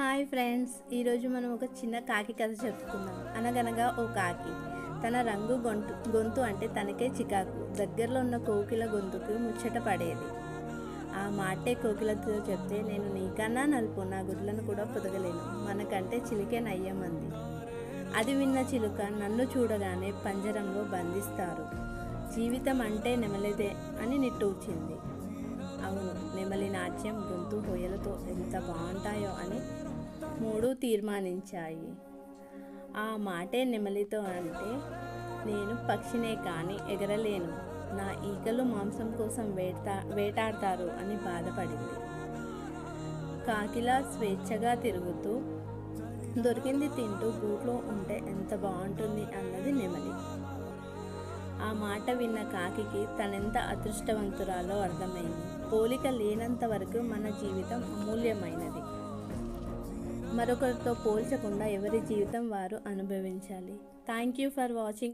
Hi friends, ఈరోజు మనం ఒక చిన్న కాకి కథ చెప్పుకుందాం. అనగనగా ఓ కాకి తన రంగు గొంతు అంటే తనకే చికాకు. దగ్గరలో ఉన్న కోకిల గొంతుకు ముచ్చట పడేది. ఆ మాటే కోకిలతో చెప్తే, నేను నీకన్నా నలుపు, నా గుడ్లను కూడా పొదగలేను, మనకంటే చిలుకే నయ్యమంది. అది విన్న చిలుక, నన్ను చూడగానే పంజరంలో బంధిస్తారు, జీవితం అంటే నెమలిదే అని నిట్టూర్చింది. అవును, నెమలి నాట్యం గొంతు హొయలతో ఎంత బాగుంటాయో అని మూడు తీర్మానించాయి. ఆ మాటే నెమలితో అంటే, నేను పక్షినే కానీ ఎగరలేను, నా ఈకలు మాంసం కోసం వేటాడతారు అని బాధపడింది. కాకిలా స్వేచ్ఛగా తిరుగుతూ దొరికింది తింటూ గూట్లో ఉంటే ఎంత బాగుంటుంది అన్నది నెమలి. ఆ మాట విన్న కాకికి తనెంత అదృష్టవంతురాలో అర్థమైంది. పోలిక లేనంత వరకు మన జీవితం అమూల్యమైనది. మరొకరితో పోల్చకుండా ఎవరి జీవితం వారు అనుభవించాలి. Thank you for watching.